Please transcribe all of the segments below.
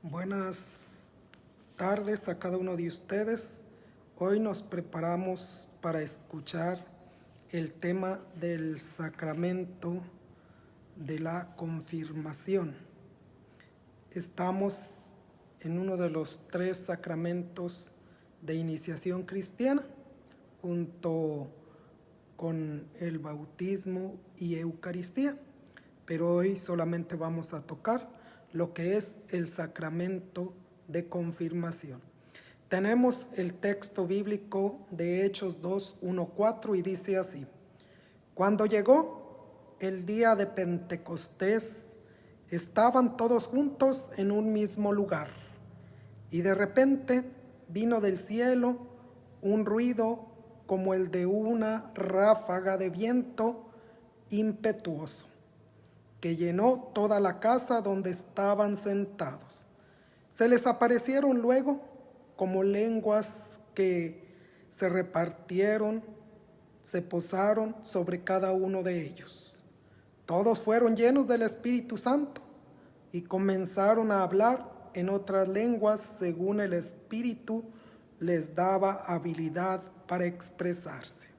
Buenas tardes a cada uno de ustedes. Hoy nos preparamos para escuchar el tema del sacramento de la confirmación. Estamos en uno de los 3 sacramentos de iniciación cristiana, junto con el bautismo y Eucaristía, pero hoy solamente vamos a tocar lo que es el sacramento de confirmación. Tenemos el texto bíblico de Hechos 2, 1, 4 y dice así: Cuando llegó el día de Pentecostés, estaban todos juntos en un mismo lugar, y de repente vino del cielo un ruido como el de una ráfaga de viento impetuoso, que llenó toda la casa donde estaban sentados. Se les aparecieron luego como lenguas que se repartieron, se posaron sobre cada uno de ellos. Todos fueron llenos del Espíritu Santo y comenzaron a hablar en otras lenguas según el Espíritu les daba habilidad para expresarse.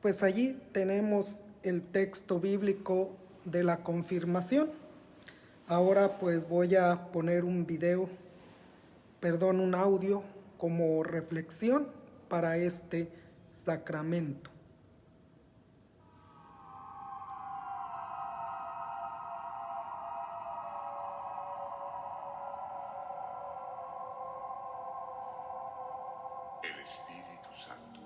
Pues allí tenemos el texto bíblico de la confirmación. Ahora pues voy a poner un audio como reflexión para este sacramento. El Espíritu Santo.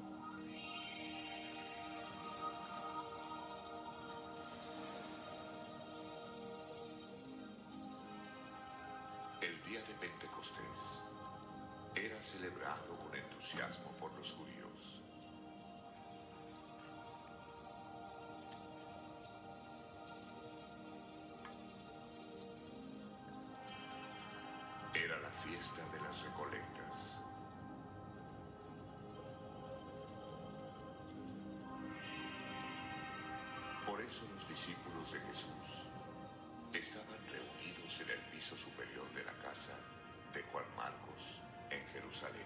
El día de Pentecostés era celebrado con entusiasmo por los judíos. Era la fiesta de las recolectas. Por eso los discípulos de Jesús estaban reunidos en el piso superior de la casa de Juan Marcos, en Jerusalén.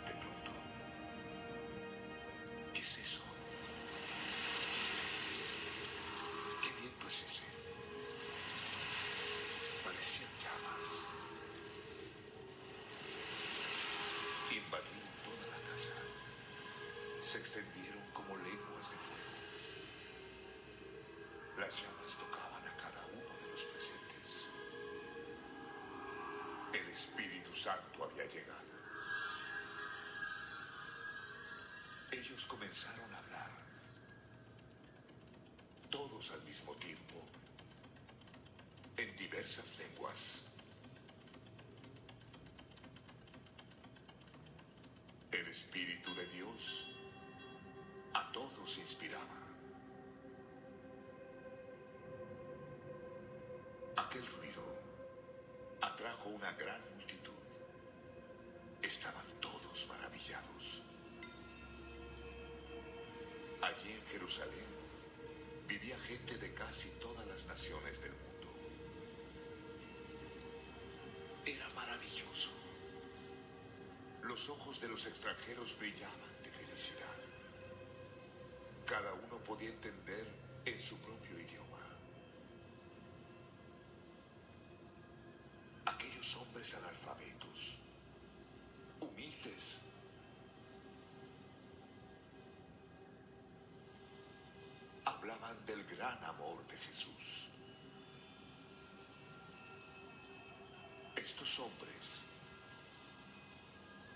De pronto, ¿qué es eso? ¿Qué viento es ese? Parecían llamas. Invadieron toda la casa. Se extendieron como lenguas de fuego. Las llamas tocaban a cada uno de los presentes. El Espíritu Santo había llegado. Ellos comenzaron a hablar, todos al mismo tiempo, en diversas lenguas. El Espíritu de Dios a todos inspiraba. Aquel ruido atrajo una gran multitud. Estaban todos maravillados. Allí en Jerusalén vivía gente de casi todas las naciones del mundo. Era maravilloso. Los ojos de los extranjeros brillaban de felicidad. Cada uno podía entender en su propio idioma. Aquellos hombres analfabetos, humildes, hablaban del gran amor de Jesús. Estos hombres,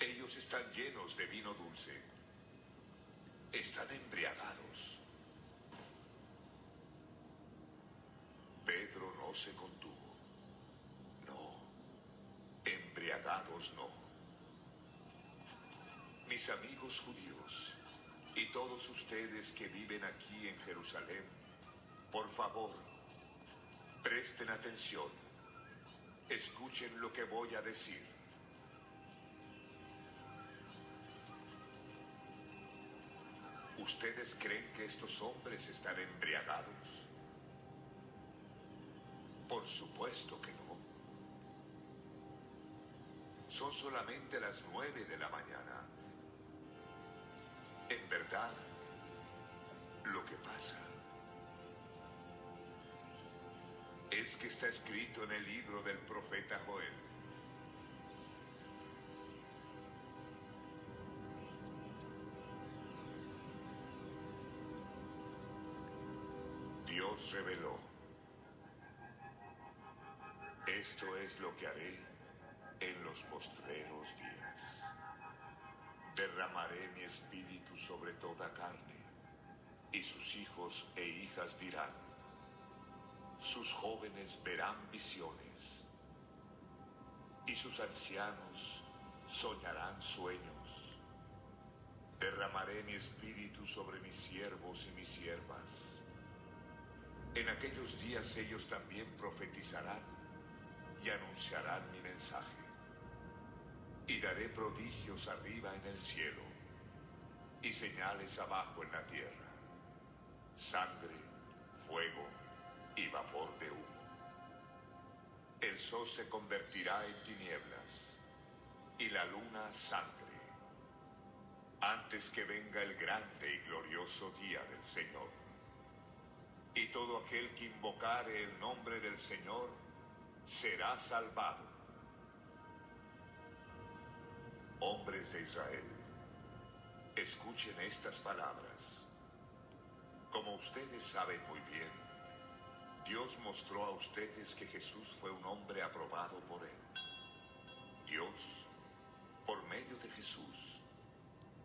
ellos están llenos de vino dulce. Están embriagados. Pedro no se contuvo. No, embriagados no. Mis amigos judíos y todos ustedes que viven aquí en Jerusalén, por favor, presten atención. Escuchen lo que voy a decir. ¿Ustedes creen que estos hombres están embriagados? Por supuesto que no. Son solamente las 9 de la mañana. En verdad, lo que pasa es que está escrito en el libro del profeta Joel. Dios reveló: esto es lo que haré en los postreros días. Derramaré mi espíritu sobre toda carne, y sus hijos e hijas dirán, sus jóvenes verán visiones, y sus ancianos soñarán sueños. Derramaré mi espíritu sobre mis siervos y mis siervas. En aquellos días ellos también profetizarán y anunciarán mi mensaje. Y daré prodigios arriba en el cielo y señales abajo en la tierra: sangre, fuego y vapor de humo. El sol se convertirá en tinieblas y la luna sangre, antes que venga el grande y glorioso día del Señor. Y todo aquel que invocare el nombre del Señor será salvado. Hombres de Israel, escuchen estas palabras. Como ustedes saben muy bien, Dios mostró a ustedes que Jesús fue un hombre aprobado por Él. Dios, por medio de Jesús,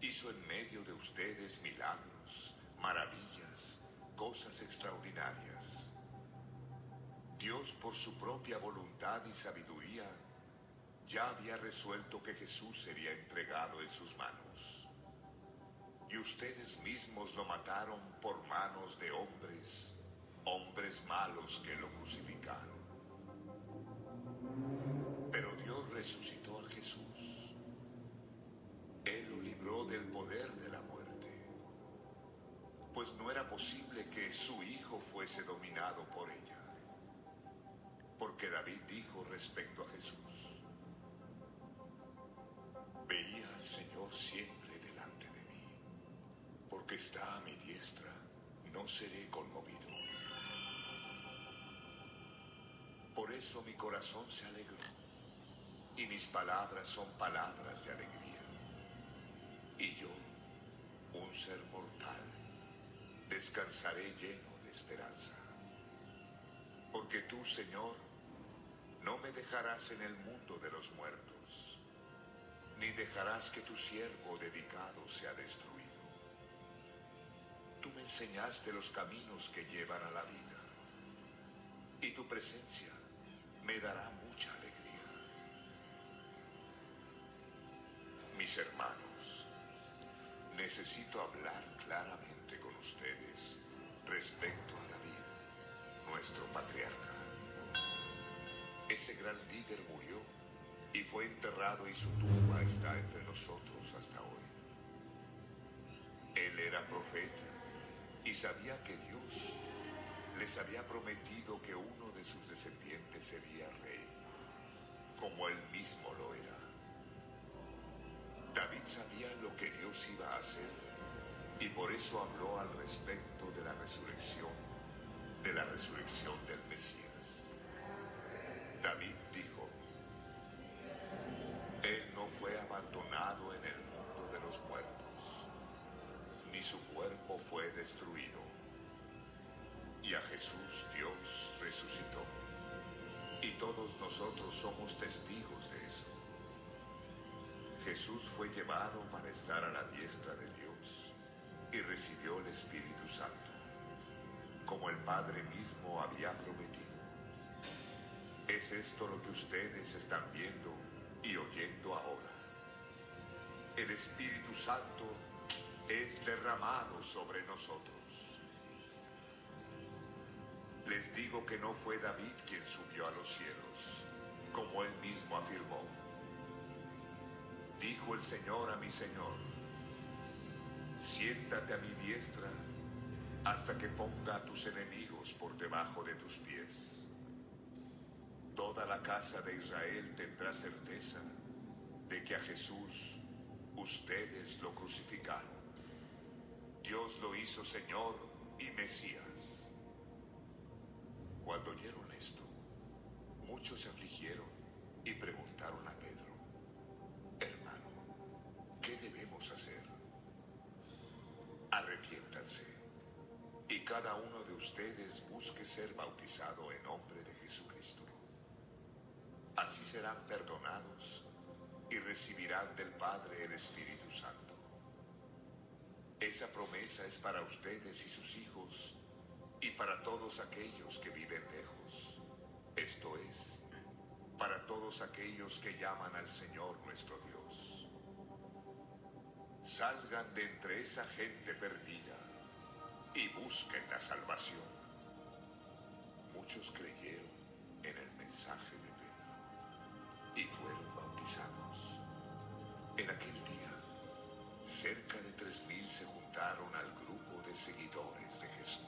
hizo en medio de ustedes milagros, maravillas, cosas extraordinarias. Dios, por su propia voluntad y sabiduría, ya había resuelto que Jesús sería entregado en sus manos. Y ustedes mismos lo mataron por manos de hombres malos que lo crucificaron. Pero Dios resucitó a Jesús. Él lo libró del poder de la muerte, pues no era posible que su Hijo fuese dominado por ella. Porque David dijo respecto a Jesús: veía al Señor siempre delante de mí, porque está a mi diestra, no seré conmovido. Por eso mi corazón se alegró, y mis palabras son palabras de alegría. Y yo, un ser mortal, descansaré lleno de esperanza. Porque tú, Señor, no me dejarás en el mundo de los muertos, ni dejarás que tu siervo dedicado sea destruido. Tú me enseñaste los caminos que llevan a la vida, y tu presencia me dará mucha alegría. Mis hermanos, necesito hablar claramente con ustedes respecto a David, nuestro patriarca. Ese gran líder murió y fue enterrado, y su tumba está entre nosotros hasta hoy. Él era profeta y sabía que Dios les había prometido que uno de sus descendientes sería rey, como él mismo lo era. David sabía lo que Dios iba a hacer, y por eso habló al respecto de la resurrección del Mesías. David dijo: Él no fue abandonado en el mundo de los muertos, ni su cuerpo fue destruido. Y a Jesús Dios resucitó. Y todos nosotros somos testigos de eso. Jesús fue llevado para estar a la diestra de Dios y recibió el Espíritu Santo, como el Padre mismo había prometido. Es esto lo que ustedes están viendo y oyendo ahora. El Espíritu Santo es derramado sobre nosotros. Les digo que no fue David quien subió a los cielos, como él mismo afirmó. Dijo el Señor a mi Señor: Siéntate a mi diestra hasta que ponga a tus enemigos por debajo de tus pies. Toda la casa de Israel tendrá certeza de que a Jesús ustedes lo crucificaron. Dios lo hizo Señor y Mesías. Cuando oyeron esto, muchos se afligieron y preguntaron a Pedro: hermano, ¿qué debemos hacer? Arrepiéntanse y cada uno de ustedes busque ser bautizado en nombre de Jesucristo. Así serán perdonados y recibirán del Padre el Espíritu Santo. Esa promesa es para ustedes y sus hijos y para todos aquellos que viven lejos. Esto es, para todos aquellos que llaman al Señor nuestro Dios. Salgan de entre esa gente perdida y busquen la salvación. Muchos creyeron en el mensaje de Pedro y fueron bautizados. En aquel día, cerca de 3,000 se juntaron al grupo de seguidores de Jesús.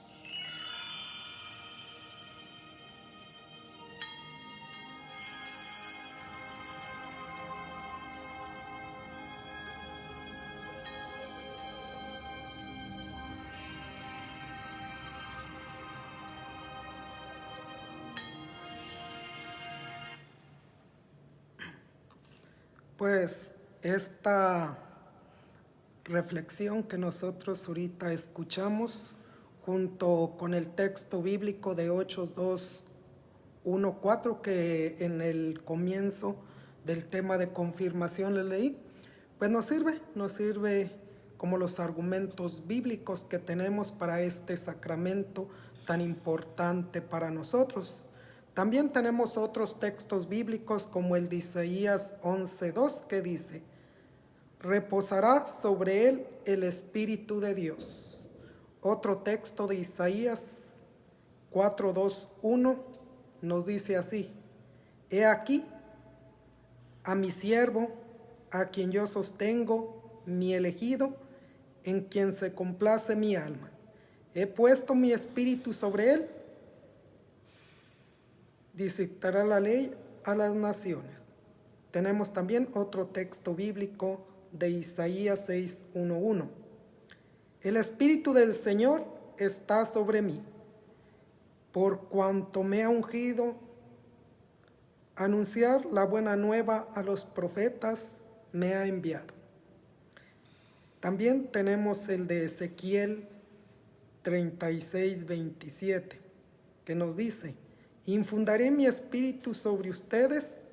Pues esta reflexión que nosotros ahorita escuchamos, junto con el texto bíblico de Hechos 2:1-4, que en el comienzo del tema de confirmación le leí, pues nos sirve como los argumentos bíblicos que tenemos para este sacramento tan importante para nosotros. También tenemos otros textos bíblicos como el de Isaías 11:2, que dice: reposará sobre él el Espíritu de Dios. Otro texto de Isaías 4:2-1 nos dice así: he aquí a mi siervo, a quien yo sostengo, mi elegido, en quien se complace mi alma. He puesto mi espíritu sobre él, dictará la ley a las naciones. Tenemos también otro texto bíblico de Isaías 6:1-1. El Espíritu del Señor está sobre mí, por cuanto me ha ungido a anunciar la buena nueva a los profetas, me ha enviado. También tenemos el de Ezequiel 36:27, que nos dice: infundaré mi espíritu sobre ustedes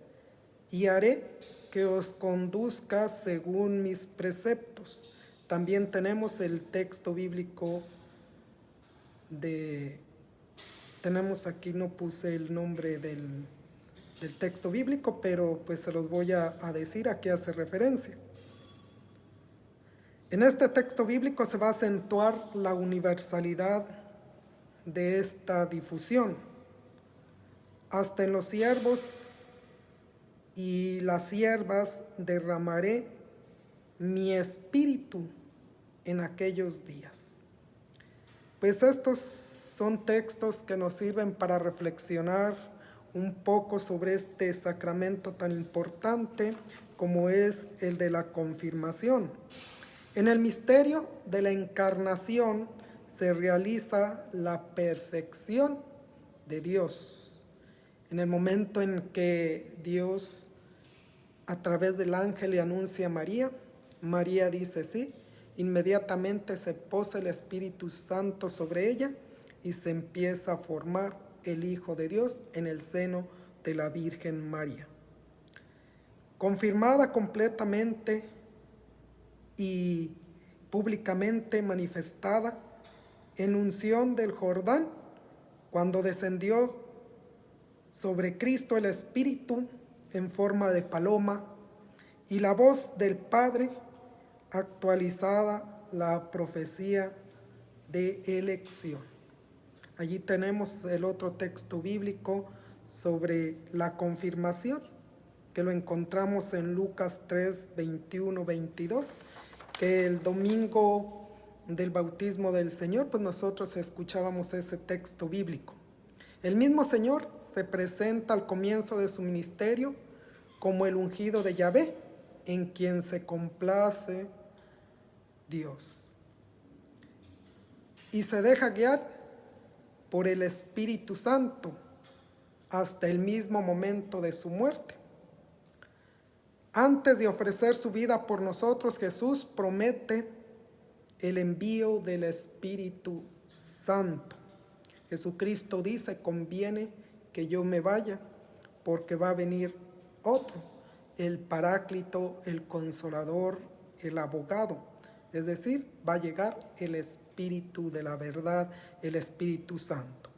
y haré que os conduzca según mis preceptos. También tenemos el texto bíblico tenemos aquí, no puse el nombre del texto bíblico, pero pues se los voy a decir, a qué hace referencia. En este texto bíblico se va a acentuar la universalidad de esta difusión. Hasta en los siervos y las siervas derramaré mi espíritu en aquellos días. Pues estos son textos que nos sirven para reflexionar un poco sobre este sacramento tan importante como es el de la confirmación. En el misterio de la encarnación se realiza la perfección de Dios. En el momento en que Dios, a través del ángel, le anuncia a María, María dice sí, inmediatamente se posa el Espíritu Santo sobre ella y se empieza a formar el Hijo de Dios en el seno de la Virgen María. Confirmada completamente y públicamente manifestada en unción del Jordán, cuando descendió sobre Cristo el Espíritu en forma de paloma y la voz del Padre, actualizada la profecía de elección. Allí tenemos el otro texto bíblico sobre la confirmación, que lo encontramos en Lucas 3, 21, 22, que el domingo del bautismo del Señor, pues nosotros escuchábamos ese texto bíblico. El mismo Señor se presenta al comienzo de su ministerio como el ungido de Yahvé, en quien se complace Dios. Y se deja guiar por el Espíritu Santo hasta el mismo momento de su muerte. Antes de ofrecer su vida por nosotros, Jesús promete el envío del Espíritu Santo. Jesucristo dice: conviene que yo me vaya, porque va a venir otro, el Paráclito, el Consolador, el Abogado. Es decir, va a llegar el Espíritu de la verdad, el Espíritu Santo.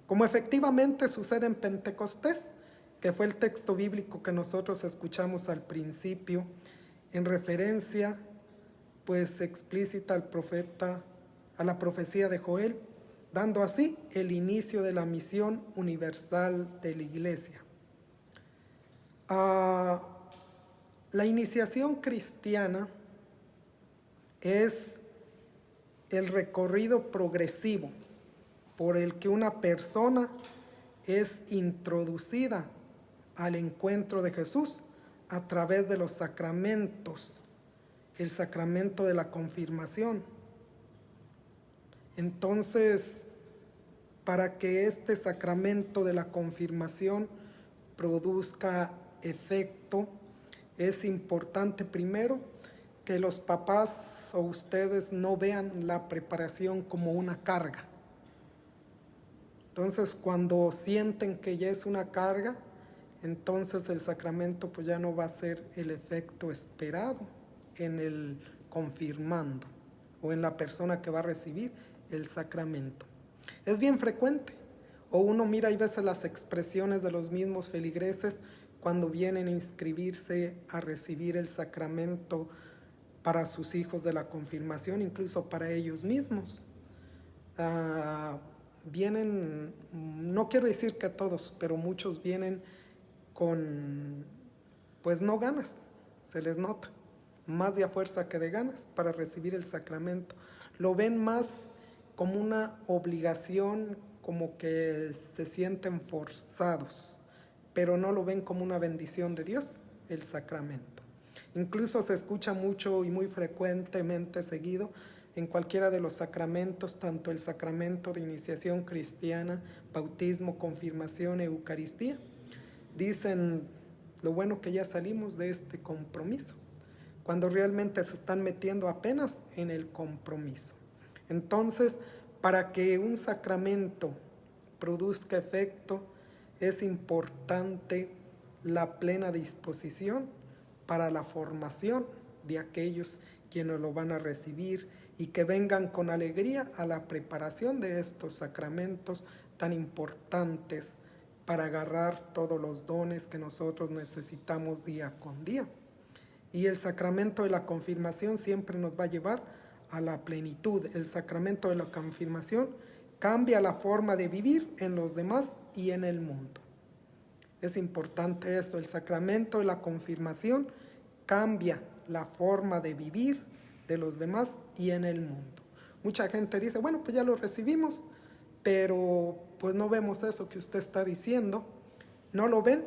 Como efectivamente sucede en Pentecostés, que fue el texto bíblico que nosotros escuchamos al principio, en referencia pues explícita al profeta, a la profecía de Joel, dando así el inicio de la misión universal de la Iglesia. La iniciación cristiana es el recorrido progresivo por el que una persona es introducida al encuentro de Jesús a través de los sacramentos, el sacramento de la confirmación. Entonces, para que este sacramento de la confirmación produzca efecto, es importante primero que los papás o ustedes no vean la preparación como una carga. Entonces, cuando sienten que ya es una carga, entonces el sacramento pues ya no va a ser el efecto esperado en el confirmando o en la persona que va a recibir el sacramento. Es bien frecuente, o uno mira y veces las expresiones de los mismos feligreses cuando vienen a inscribirse a recibir el sacramento para sus hijos de la confirmación, incluso para ellos mismos. Vienen, no quiero decir que todos, pero muchos vienen con, pues no ganas, se les nota, más de a fuerza que de ganas para recibir el sacramento. Lo ven más como una obligación, como que se sienten forzados, pero no lo ven como una bendición de Dios, el sacramento. Incluso se escucha mucho y muy frecuentemente seguido en cualquiera de los sacramentos, tanto el sacramento de iniciación cristiana, bautismo, confirmación, Eucaristía. Dicen lo bueno que ya salimos de este compromiso, cuando realmente se están metiendo apenas en el compromiso. Entonces, para que un sacramento produzca efecto, es importante la plena disposición para la formación de aquellos quienes lo van a recibir y que vengan con alegría a la preparación de estos sacramentos tan importantes para agarrar todos los dones que nosotros necesitamos día con día. Y el sacramento de la confirmación siempre nos va a llevar a la plenitud. El sacramento de la confirmación cambia la forma de vivir en los demás y en el mundo. Es importante eso, el sacramento de la confirmación cambia la forma de vivir de los demás y en el mundo. Mucha gente dice, bueno, pues ya lo recibimos, pero pues no vemos eso que usted está diciendo. No lo ven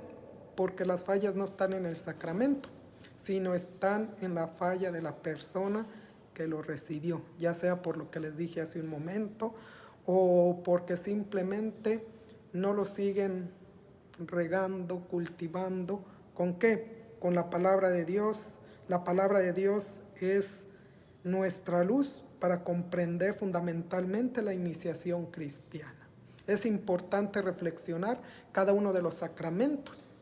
porque las fallas no están en el sacramento, sino están en la falla de la persona que lo recibió, ya sea por lo que les dije hace un momento o porque simplemente no lo siguen regando, cultivando. ¿Con qué? Con la palabra de Dios. La palabra de Dios es nuestra luz para comprender fundamentalmente la iniciación cristiana. Es importante reflexionar cada uno de los sacramentos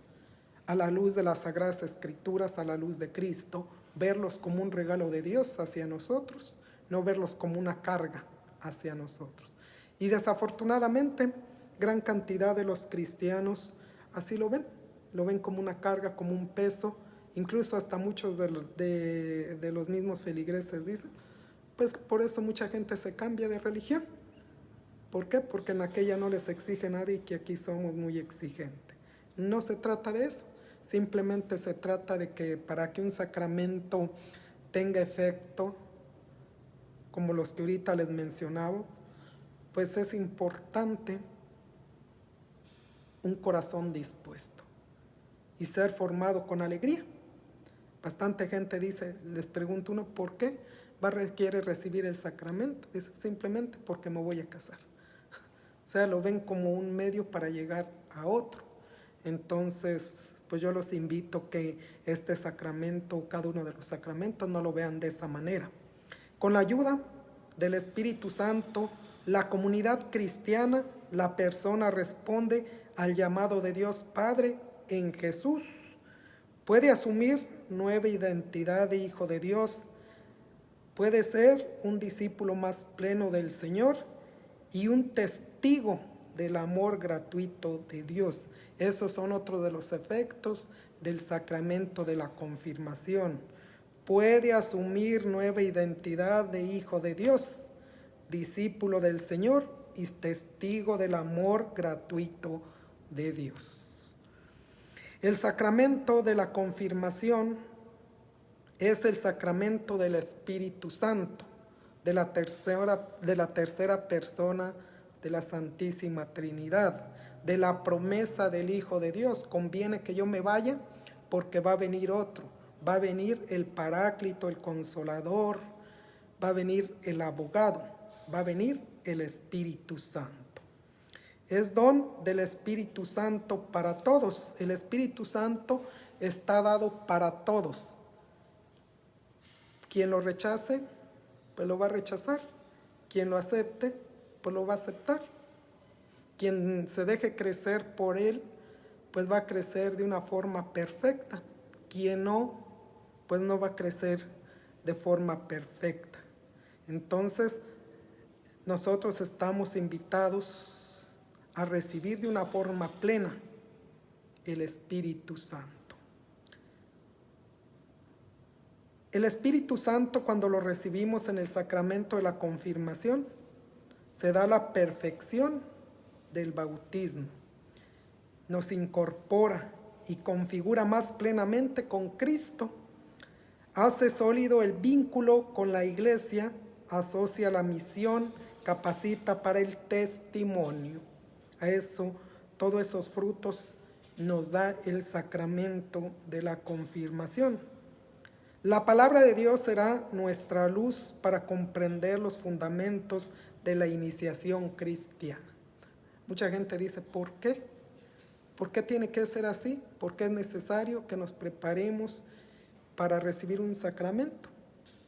a la luz de las Sagradas Escrituras, a la luz de Cristo, verlos como un regalo de Dios hacia nosotros, no verlos como una carga hacia nosotros. Y desafortunadamente, gran cantidad de los cristianos así lo ven como una carga, como un peso. Incluso hasta muchos de los mismos feligreses dicen, pues por eso mucha gente se cambia de religión. ¿Por qué? Porque en aquella no les exige nadie y que aquí somos muy exigentes. No se trata de eso, simplemente se trata de que para que un sacramento tenga efecto, como los que ahorita les mencionaba, pues es importante un corazón dispuesto y ser formado con alegría. Bastante gente dice, les pregunto uno, ¿por qué quiere recibir el sacramento? Es simplemente porque me voy a casar. O sea, lo ven como un medio para llegar a otro. Entonces, pues yo los invito que este sacramento, cada uno de los sacramentos, no lo vean de esa manera. Con la ayuda del Espíritu Santo, la comunidad cristiana, la persona responde al llamado de Dios Padre en Jesús. Puede asumir nueva identidad de hijo de Dios. Puede ser un discípulo más pleno del Señor y un testigo del amor gratuito de Dios. Esos son otros de los efectos del sacramento de la confirmación. Puede asumir nueva identidad de hijo de Dios, discípulo del Señor y testigo del amor gratuito de Dios. El sacramento de la confirmación es el sacramento del Espíritu Santo, de la tercera persona de la Santísima Trinidad, de la promesa del Hijo de Dios. Conviene que yo me vaya porque va a venir otro, va a venir el Paráclito, el Consolador, va a venir el Abogado, va a venir el Espíritu Santo. Es don del Espíritu Santo para todos. El Espíritu Santo está dado para todos. Quien lo rechace, pues lo va a rechazar. Quien lo acepte, pues lo va a aceptar. Quien se deje crecer por él, pues va a crecer de una forma perfecta. Quien no, pues no va a crecer de forma perfecta. Entonces, nosotros estamos invitados a recibir de una forma plena el Espíritu Santo. El Espíritu Santo, cuando lo recibimos en el sacramento de la confirmación, se da la perfección del bautismo. Nos incorpora y configura más plenamente con Cristo. Hace sólido el vínculo con la Iglesia, asocia la misión, capacita para el testimonio. A eso, todos esos frutos nos da el sacramento de la confirmación. La palabra de Dios será nuestra luz para comprender los fundamentos de la iniciación cristiana. Mucha gente dice, ¿por qué? ¿Por qué tiene que ser así? ¿Por qué es necesario que nos preparemos para recibir un sacramento?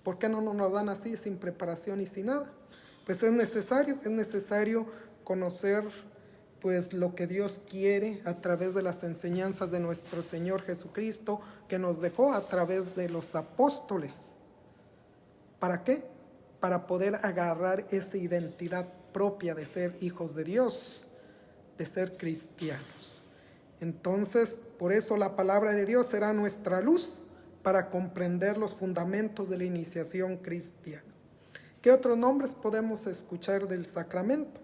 ¿Por qué no nos dan así, sin preparación y sin nada? Pues es necesario conocer pues lo que Dios quiere a través de las enseñanzas de nuestro Señor Jesucristo, que nos dejó a través de los apóstoles. ¿Para qué? Para poder agarrar esa identidad propia de ser hijos de Dios, de ser cristianos. Entonces, por eso la palabra de Dios será nuestra luz para comprender los fundamentos de la iniciación cristiana. ¿Qué otros nombres podemos escuchar del sacramento?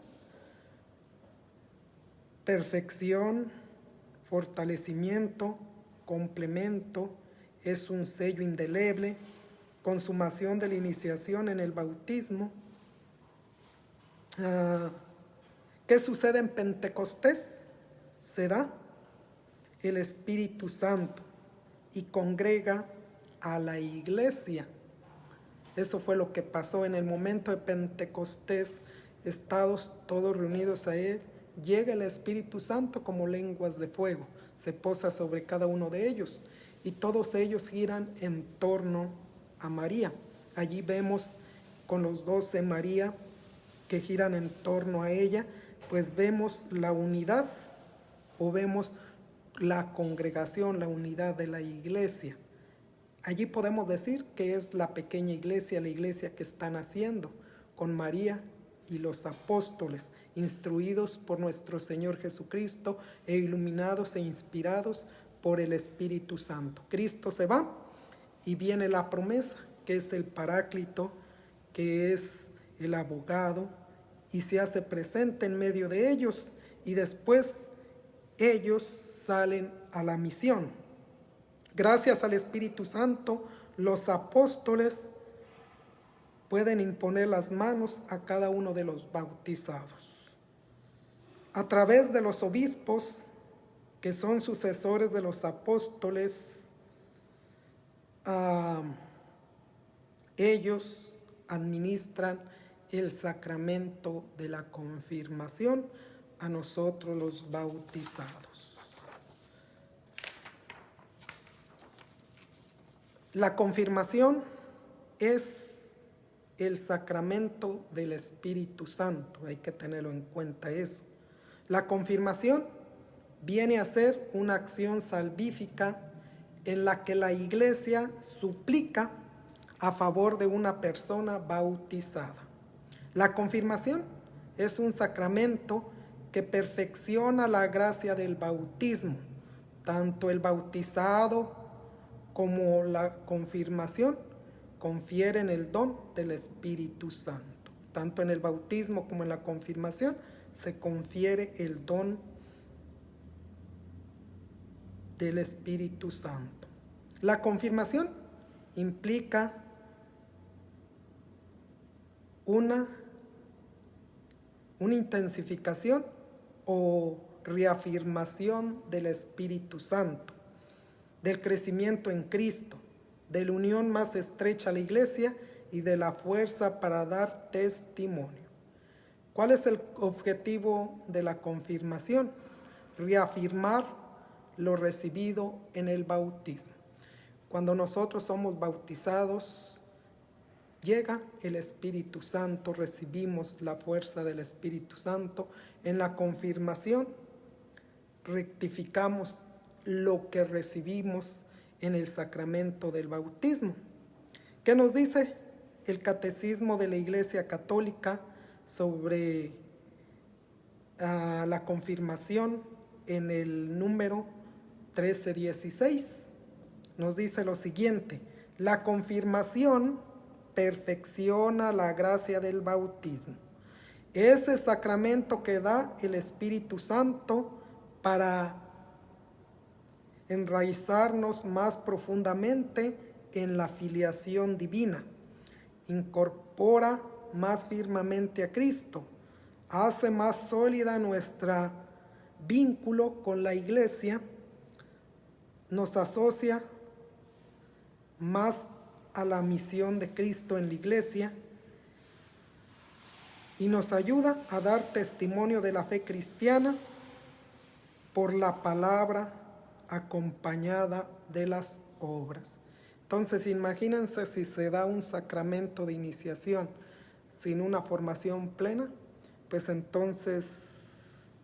Perfección, fortalecimiento, complemento, es un sello indeleble, consumación de la iniciación en el bautismo. ¿Qué sucede en Pentecostés? Se da el Espíritu Santo y congrega a la iglesia. Eso fue lo que pasó en el momento de Pentecostés, estados todos reunidos a él. Llega el Espíritu Santo como lenguas de fuego, se posa sobre cada uno de ellos y todos ellos giran en torno a María. Allí vemos con los 12 María que giran en torno a ella, pues vemos la unidad o vemos la congregación, la unidad de la iglesia. Allí podemos decir que es la pequeña iglesia, la iglesia que está naciendo con María y los apóstoles, instruidos por nuestro Señor Jesucristo e iluminados e inspirados por el Espíritu Santo. Cristo se va y viene la promesa, que es el Paráclito, que es el abogado, y se hace presente en medio de ellos, y después ellos salen a la misión. Gracias al Espíritu Santo, los apóstoles pueden imponer las manos a cada uno de los bautizados. A través de los obispos, que son sucesores de los apóstoles, ellos administran el sacramento de la confirmación a nosotros los bautizados. La confirmación es el sacramento del Espíritu Santo, hay que tenerlo en cuenta eso. La confirmación viene a ser una acción salvífica en la que la Iglesia suplica a favor de una persona bautizada. La confirmación es un sacramento que perfecciona la gracia del bautismo. Tanto el bautizado como la confirmación confieren el don del Espíritu Santo. Tanto en el bautismo como en la confirmación se confiere el don del Espíritu Santo. La confirmación implica una intensificación o reafirmación del Espíritu Santo, del crecimiento en Cristo, de la unión más estrecha a la Iglesia y de la fuerza para dar testimonio. ¿Cuál es el objetivo de la confirmación? Reafirmar lo recibido en el bautismo. Cuando nosotros somos bautizados, llega el Espíritu Santo, recibimos la fuerza del Espíritu Santo. En la confirmación rectificamos lo que recibimos en el sacramento del bautismo. ¿Qué nos dice el Catecismo de la Iglesia Católica sobre la confirmación en el número 1316? Nos dice lo siguiente: la confirmación perfecciona la gracia del bautismo. Ese sacramento que da el Espíritu Santo para enraizarnos más profundamente en la filiación divina. Incorpora más firmemente a Cristo, hace más sólida nuestro vínculo con la Iglesia, nos asocia más a la misión de Cristo en la Iglesia y nos ayuda a dar testimonio de la fe cristiana por la palabra acompañada de las obras. Entonces, imagínense si se da un sacramento de iniciación sin una formación plena, pues entonces,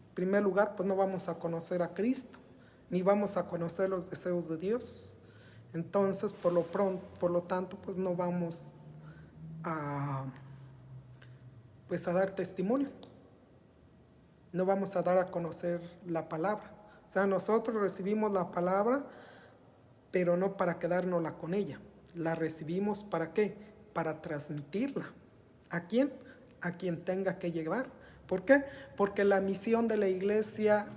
en primer lugar, pues no vamos a conocer a Cristo, ni vamos a conocer los deseos de Dios. Entonces, por lo tanto, pues no vamos a dar testimonio. No vamos a dar a conocer la palabra. O sea, nosotros recibimos la palabra, pero no para quedárnosla con ella. La recibimos ¿para qué? Para transmitirla. ¿A quién? A quien tenga que llevar. ¿Por qué? Porque la misión de la Iglesia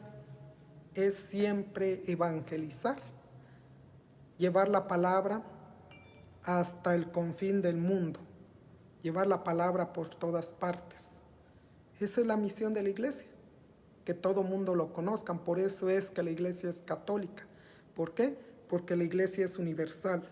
es siempre evangelizar, llevar la palabra hasta el confín del mundo, llevar la palabra por todas partes. Esa es la misión de la Iglesia, que todo mundo lo conozcan. Por eso es que la Iglesia es católica. ¿Por qué? Porque la Iglesia es universal.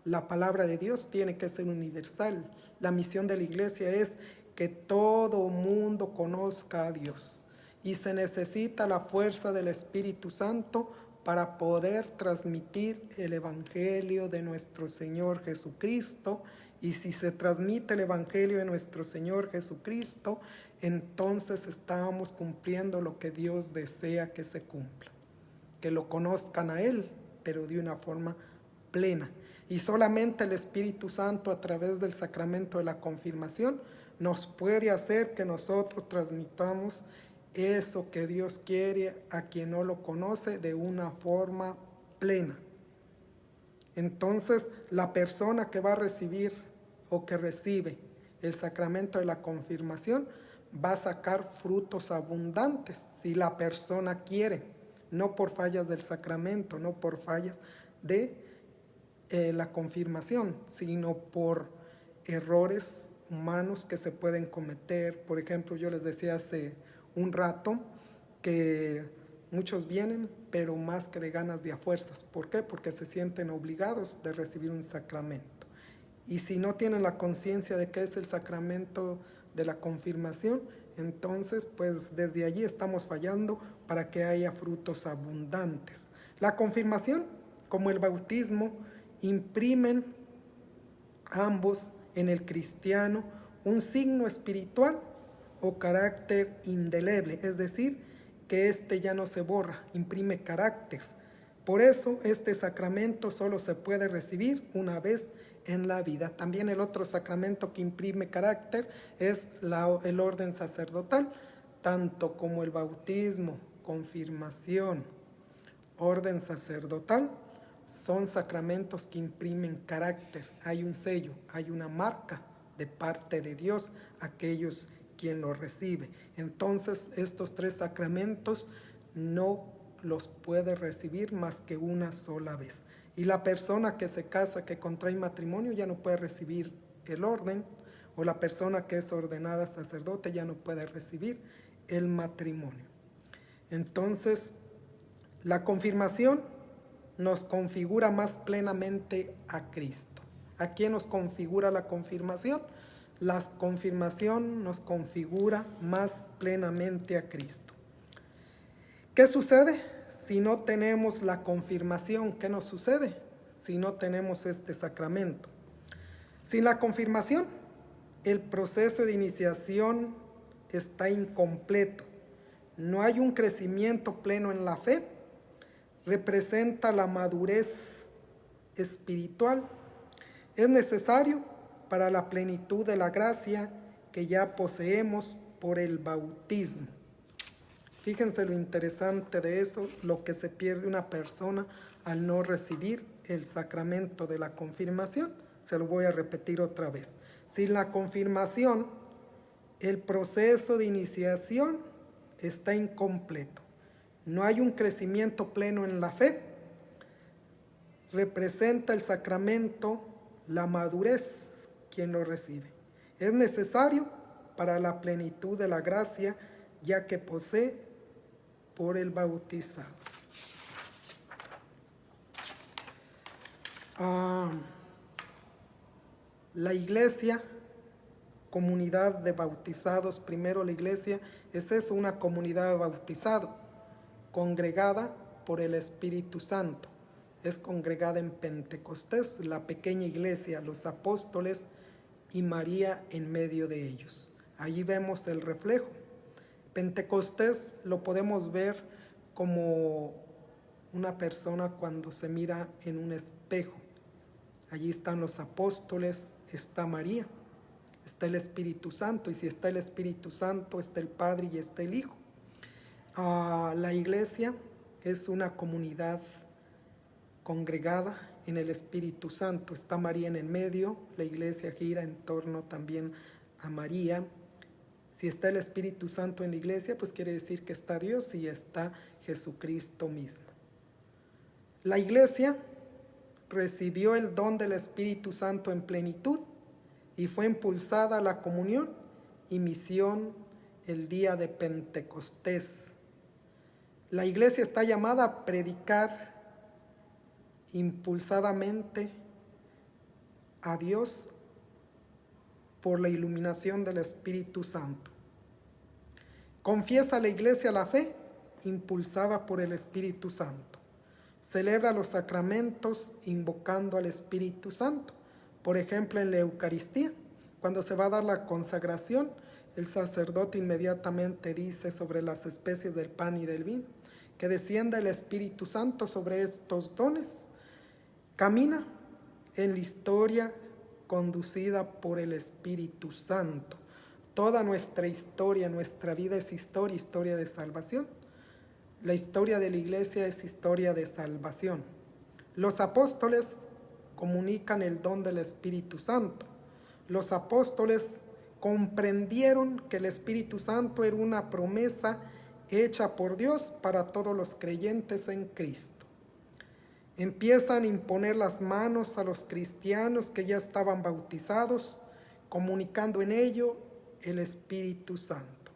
La palabra de Dios tiene que ser universal. La misión de la Iglesia es que todo mundo conozca a Dios. Y se necesita la fuerza del Espíritu Santo para poder transmitir el Evangelio de nuestro Señor Jesucristo. Y si se transmite el Evangelio de nuestro Señor Jesucristo, entonces estamos cumpliendo lo que Dios desea que se cumpla. Que lo conozcan a Él, pero de una forma plena. Y solamente el Espíritu Santo, a través del sacramento de la confirmación, nos puede hacer que nosotros transmitamos eso que Dios quiere a quien no lo conoce de una forma plena. Entonces, la persona que va a recibir o que recibe el sacramento de la confirmación va a sacar frutos abundantes si la persona quiere, no por fallas del sacramento, no por fallas de la confirmación, sino por errores humanos que se pueden cometer. Por ejemplo, yo les decía hace un rato que muchos vienen, pero más que de ganas de a fuerzas. ¿Por qué? Porque se sienten obligados de recibir un sacramento. Y si no tienen la conciencia de qué es el sacramento de la confirmación, entonces pues desde allí estamos fallando para que haya frutos abundantes. La confirmación, como el bautismo, imprimen ambos en el cristiano un signo espiritual o carácter indeleble, es decir, que éste ya no se borra, imprime carácter. Por eso este sacramento solo se puede recibir una vez en la vida. También el otro sacramento que imprime carácter es el orden sacerdotal, tanto como el bautismo, confirmación, orden sacerdotal, son sacramentos que imprimen carácter. Hay un sello, hay una marca de parte de Dios a aquellos quien lo recibe. Entonces estos tres sacramentos no los puede recibir más que una sola vez. Y la persona que se casa, que contrae matrimonio, ya no puede recibir el orden, o la persona que es ordenada sacerdote ya no puede recibir el matrimonio. Entonces, la confirmación nos configura más plenamente a Cristo. ¿A quién nos configura la confirmación? La confirmación nos configura más plenamente a Cristo. ¿Qué sucede si no tenemos la confirmación? ¿Qué nos sucede si no tenemos este sacramento? Sin la confirmación, el proceso de iniciación está incompleto. No hay un crecimiento pleno en la fe. Representa la madurez espiritual. Es necesario para la plenitud de la gracia que ya poseemos por el bautismo. Fíjense lo interesante de eso, lo que se pierde una persona al no recibir el sacramento de la confirmación. Se lo voy a repetir otra vez. Sin la confirmación, el proceso de iniciación está incompleto. No hay un crecimiento pleno en la fe. Representa el sacramento la madurez quien lo recibe. Es necesario para la plenitud de la gracia, ya que posee por el bautizado. La iglesia, comunidad de bautizados. Primero, la iglesia es eso, una comunidad de bautizados, congregada por el Espíritu Santo. Es congregada en Pentecostés, la pequeña iglesia, los apóstoles y María en medio de ellos. Allí vemos el reflejo. Pentecostés lo podemos ver como una persona cuando se mira en un espejo. Allí están los apóstoles, está María, está el Espíritu Santo, y si está el Espíritu Santo, está el Padre y está el Hijo. La iglesia es una comunidad congregada en el Espíritu Santo. Está María en el medio, la iglesia gira en torno también a María. Si está el Espíritu Santo en la iglesia, pues quiere decir que está Dios y está Jesucristo mismo. La iglesia recibió el don del Espíritu Santo en plenitud y fue impulsada a la comunión y misión el día de Pentecostés. La iglesia está llamada a predicar impulsadamente a Dios por la iluminación del Espíritu Santo. Confiesa la iglesia la fe impulsada por el Espíritu Santo. Celebra los sacramentos invocando al Espíritu Santo. Por ejemplo, en la Eucaristía, cuando se va a dar la consagración, el sacerdote inmediatamente dice sobre las especies del pan y del vino, que descienda el Espíritu Santo sobre estos dones. Camina en la historia conducida por el Espíritu Santo. Toda nuestra historia, nuestra vida es historia de salvación. La historia de la iglesia es historia de salvación. Los apóstoles comunican el don del Espíritu Santo. Los apóstoles comprendieron que el Espíritu Santo era una promesa hecha por Dios para todos los creyentes en Cristo. Empiezan a imponer las manos a los cristianos que ya estaban bautizados comunicando en ello el Espíritu Santo.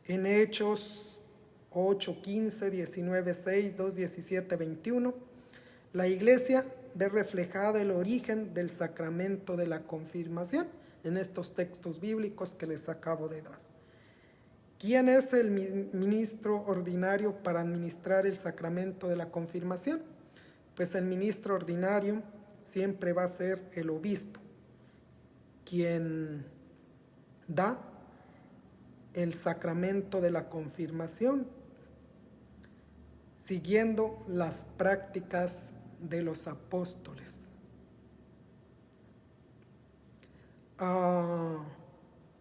En Hechos 8, 15, 19, 6, 2, 17, 21, la Iglesia ve reflejado el origen del sacramento de la confirmación en estos textos bíblicos que les acabo de dar. ¿Quién es el ministro ordinario para administrar el sacramento de la confirmación? Pues el ministro ordinario siempre va a ser el obispo, quien da el sacramento de la confirmación, siguiendo las prácticas de los apóstoles.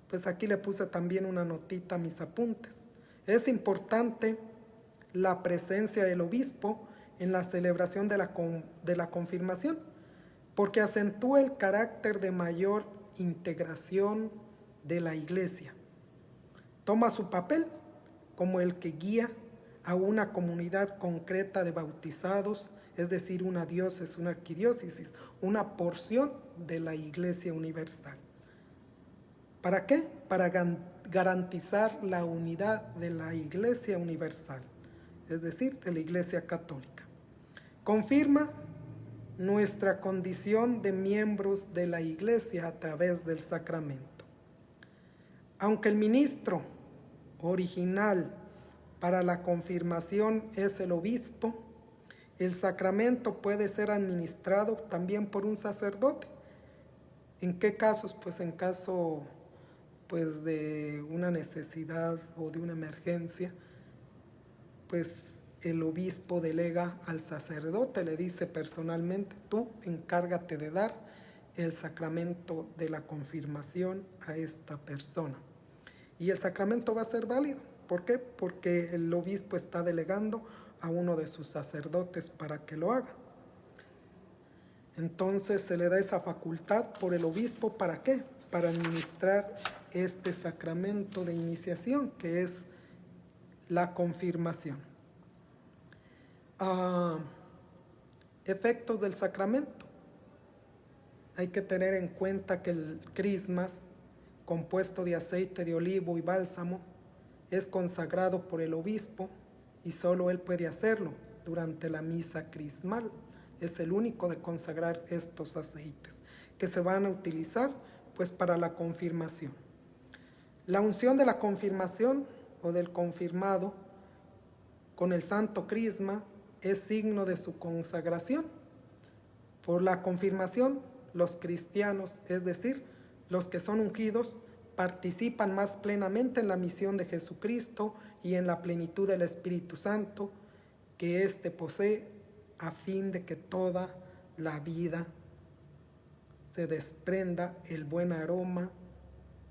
Pues aquí le puse también una notita a mis apuntes. Es importante la presencia del obispo en la celebración de la confirmación, porque acentúa el carácter de mayor integración de la Iglesia. Toma su papel como el que guía a una comunidad concreta de bautizados, es decir, una diócesis, una arquidiócesis, una porción de la Iglesia universal. ¿Para qué? Para garantizar la unidad de la Iglesia universal, es decir, de la Iglesia católica. Confirma nuestra condición de miembros de la Iglesia a través del sacramento. Aunque el ministro original para la confirmación es el obispo, el sacramento puede ser administrado también por un sacerdote. ¿En qué casos? Pues en caso de una necesidad o de una emergencia, pues el obispo delega al sacerdote, le dice personalmente: tú encárgate de dar el sacramento de la confirmación a esta persona. Y el sacramento va a ser válido. ¿Por qué? Porque el obispo está delegando a uno de sus sacerdotes para que lo haga. Entonces se le da esa facultad por el obispo, ¿para qué? Para administrar este sacramento de iniciación, que es la confirmación. Efectos del sacramento. Hay que tener en cuenta que el crismas, compuesto de aceite de olivo y bálsamo, es consagrado por el obispo y solo él puede hacerlo durante la misa crismal. Es el único de consagrar estos aceites que se van a utilizar pues para la confirmación. La unción de la confirmación o del confirmado con el santo crisma es signo de su consagración. Por la confirmación, los cristianos, es decir, los que son ungidos, participan más plenamente en la misión de Jesucristo y en la plenitud del Espíritu Santo que éste posee, a fin de que toda la vida se desprenda el buen aroma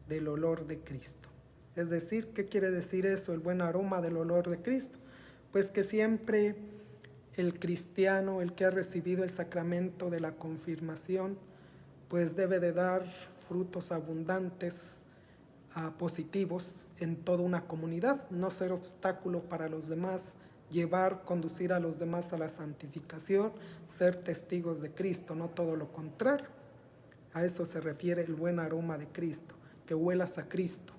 del olor de Cristo. Es decir, ¿qué quiere decir eso, el buen aroma del olor de Cristo? Pues que siempre el cristiano, el que ha recibido el sacramento de la confirmación, pues debe de dar frutos abundantes, positivos en toda una comunidad, no ser obstáculo para los demás, conducir a los demás a la santificación, ser testigos de Cristo, no todo lo contrario. A eso se refiere el buen aroma de Cristo, que huelas a Cristo.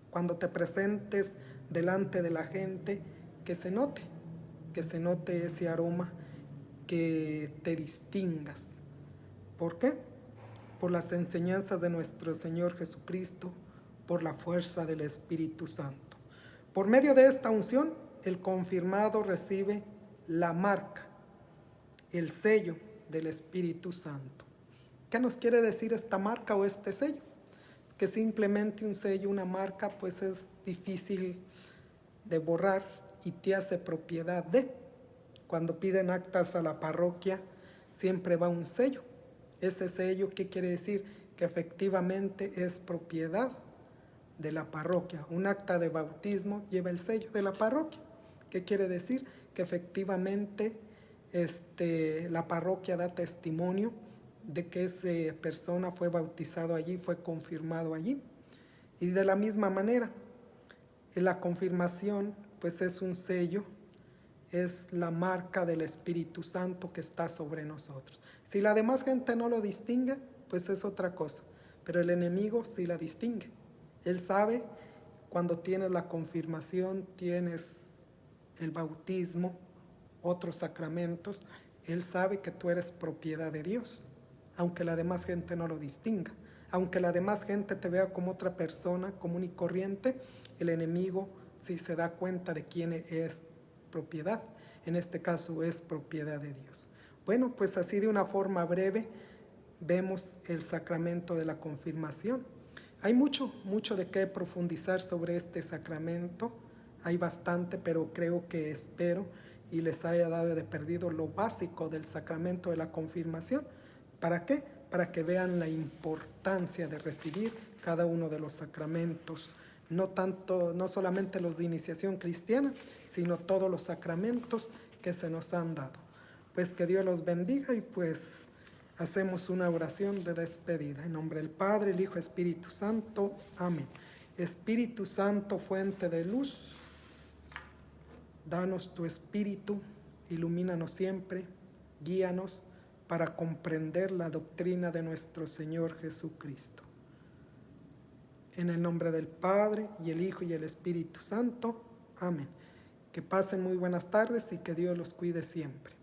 Cuando te presentes delante de la gente, que se note ese aroma, que te distingas. ¿Por qué? Por las enseñanzas de nuestro Señor Jesucristo, por la fuerza del Espíritu Santo. Por medio de esta unción, el confirmado recibe la marca, el sello del Espíritu Santo. ¿Qué nos quiere decir esta marca o este sello? Que simplemente un sello, una marca, pues es difícil de borrar y te hace propiedad de. Cuando piden actas a la parroquia, siempre va un sello. Ese sello, ¿qué quiere decir? Que efectivamente es propiedad de la parroquia. Un acta de bautismo lleva el sello de la parroquia. ¿Qué quiere decir? Que efectivamente la parroquia da testimonio de que esa persona fue bautizado allí, fue confirmado allí. Y de la misma manera, la confirmación pues es un sello, es la marca del Espíritu Santo que está sobre nosotros. Si la demás gente no lo distingue, pues es otra cosa. pero el enemigo sí la distingue. Él sabe cuando tienes la confirmación, tienes el bautismo, otros sacramentos, Él sabe que tú eres propiedad de Dios, aunque la demás gente no lo distinga. Aunque la demás gente te vea como otra persona común y corriente, el enemigo sí se da cuenta de quién es propiedad. En este caso es propiedad de Dios. Bueno, pues así de una forma breve vemos el sacramento de la confirmación. Hay mucho de qué profundizar sobre este sacramento. Hay bastante, pero espero y les haya dado de perdido lo básico del sacramento de la confirmación. ¿Para qué? Para que vean la importancia de recibir cada uno de los sacramentos, no solamente los de iniciación cristiana, sino todos los sacramentos que se nos han dado. Pues que Dios los bendiga y pues hacemos una oración de despedida. En nombre del Padre, el Hijo, Espíritu Santo. Amén. Espíritu Santo, fuente de luz, danos tu espíritu, ilumínanos siempre, guíanos para comprender la doctrina de nuestro Señor Jesucristo. En el nombre del Padre, y el Hijo, y el Espíritu Santo. Amén. Que pasen muy buenas tardes y que Dios los cuide siempre.